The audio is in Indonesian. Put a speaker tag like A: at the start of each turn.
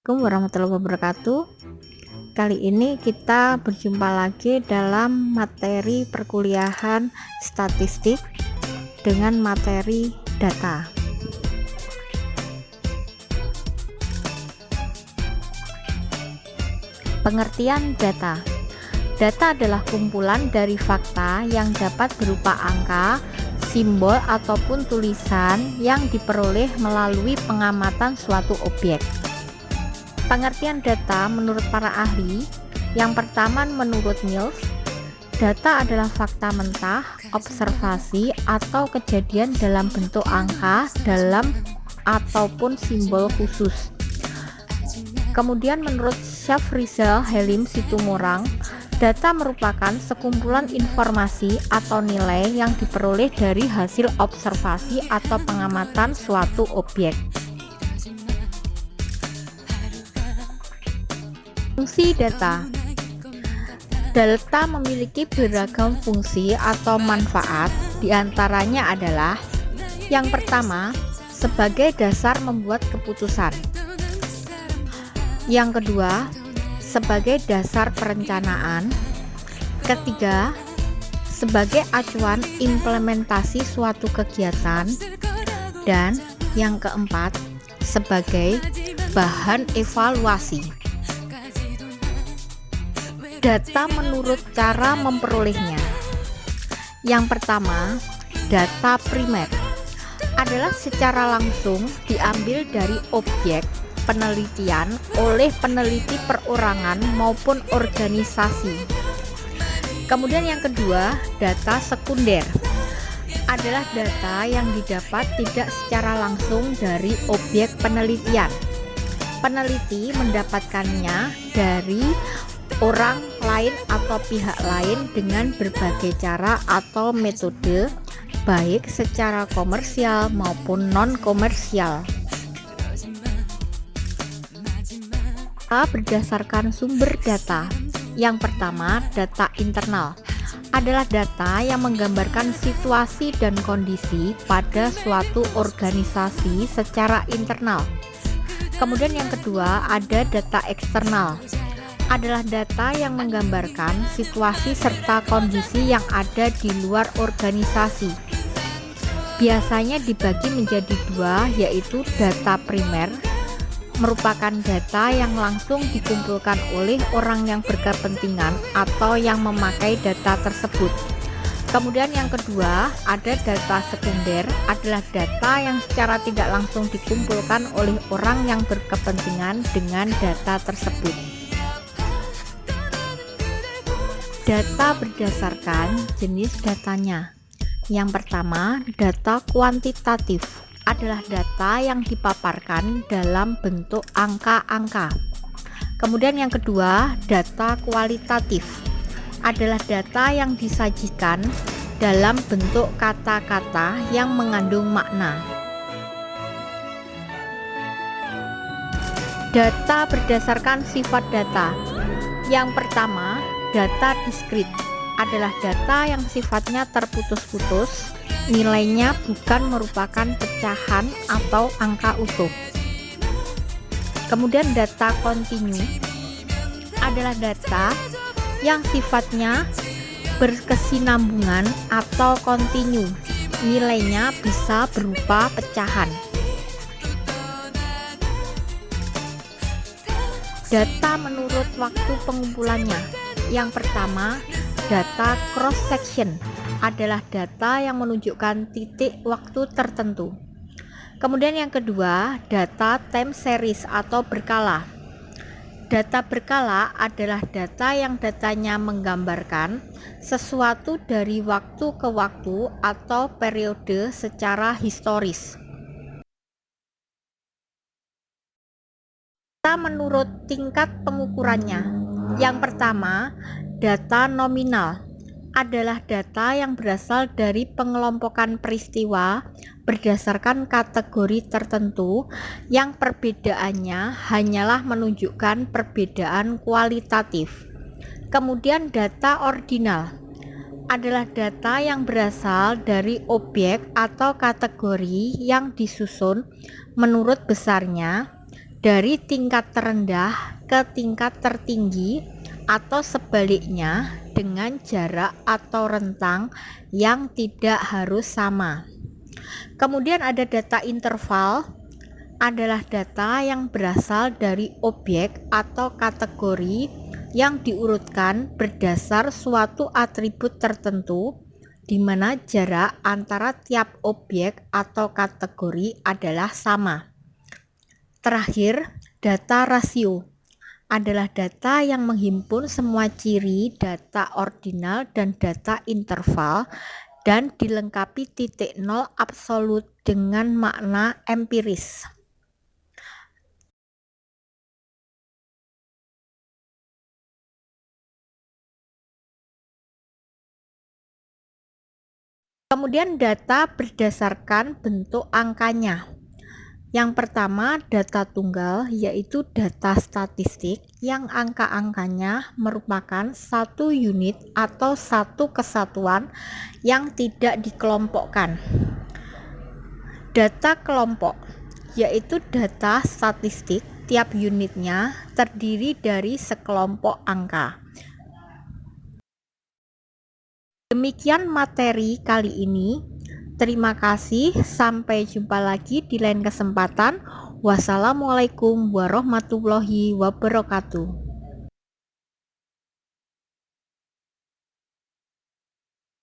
A: Assalamualaikum warahmatullahi wabarakatuh. Kali ini kita berjumpa lagi dalam materi perkuliahan statistik dengan materi data. Pengertian data. Data adalah kumpulan dari fakta yang dapat berupa angka, simbol ataupun tulisan yang diperoleh melalui pengamatan suatu objek. Pengertian data menurut para ahli, yang pertama menurut Mills, data adalah fakta mentah, observasi, atau kejadian dalam bentuk angka, dalam ataupun simbol khusus. Kemudian menurut Syafrizal Halim Situmorang, data merupakan sekumpulan informasi atau nilai yang diperoleh dari hasil observasi atau pengamatan suatu objek. Fungsi data. Data memiliki beragam fungsi atau manfaat, diantaranya adalah yang pertama, sebagai dasar membuat keputusan. Yang kedua, sebagai dasar perencanaan. Ketiga, sebagai acuan implementasi suatu kegiatan. Dan yang keempat, sebagai bahan evaluasi. Data menurut cara memperolehnya. Yang pertama, data primer adalah secara langsung diambil dari objek penelitian oleh peneliti perorangan maupun organisasi. Kemudian yang kedua, data sekunder adalah data yang didapat tidak secara langsung dari objek penelitian. Peneliti mendapatkannya dari orang lain atau pihak lain dengan berbagai cara atau metode, baik secara komersial maupun non-komersial. Berdasarkan sumber data. Yang pertama, data internal adalah data yang menggambarkan situasi dan kondisi pada suatu organisasi secara internal. Kemudian yang kedua, ada data eksternal, adalah data yang menggambarkan situasi serta kondisi yang ada di luar organisasi. Biasanya dibagi menjadi dua, yaitu data primer, merupakan data yang langsung dikumpulkan oleh orang yang berkepentingan atau yang memakai data tersebut. Kemudian yang kedua, ada data sekunder, adalah data yang secara tidak langsung dikumpulkan oleh orang yang berkepentingan dengan data tersebut. Data berdasarkan jenis datanya. Yang pertama, data kuantitatif adalah data yang dipaparkan dalam bentuk angka-angka. Kemudian yang kedua, data kualitatif adalah data yang disajikan dalam bentuk kata-kata yang mengandung makna. Data berdasarkan sifat data. Yang pertama, data diskrit adalah data yang sifatnya terputus-putus, nilainya bukan merupakan pecahan atau angka utuh. Kemudian data kontinu adalah data yang sifatnya berkesinambungan atau kontinu, nilainya bisa berupa pecahan. Data menurut waktu pengumpulannya. Yang pertama, data cross section adalah data yang menunjukkan titik waktu tertentu. Kemudian yang kedua, data time series atau berkala. Data berkala adalah data yang datanya menggambarkan sesuatu dari waktu ke waktu atau periode secara historis. Data menurut tingkat pengukurannya. Yang pertama, data nominal adalah data yang berasal dari pengelompokan peristiwa berdasarkan kategori tertentu yang perbedaannya hanyalah menunjukkan perbedaan kualitatif. Kemudian data ordinal adalah data yang berasal dari objek atau kategori yang disusun menurut besarnya dari tingkat terendah ke tingkat tertinggi atau sebaliknya dengan jarak atau rentang yang tidak harus sama. Kemudian ada data interval, adalah data yang berasal dari objek atau kategori yang diurutkan berdasar suatu atribut tertentu di mana jarak antara tiap objek atau kategori adalah sama. Terakhir, data rasio adalah data yang menghimpun semua ciri data ordinal dan data interval dan dilengkapi titik nol absolut dengan makna empiris. Kemudian data berdasarkan bentuk angkanya. Yang pertama, data tunggal, yaitu data statistik yang angka-angkanya merupakan satu unit atau satu kesatuan yang tidak dikelompokkan. Data kelompok, yaitu data statistik tiap unitnya terdiri dari sekelompok angka. Demikian materi kali ini. Terima kasih, sampai jumpa lagi di lain kesempatan. Wassalamualaikum warahmatullahi wabarakatuh.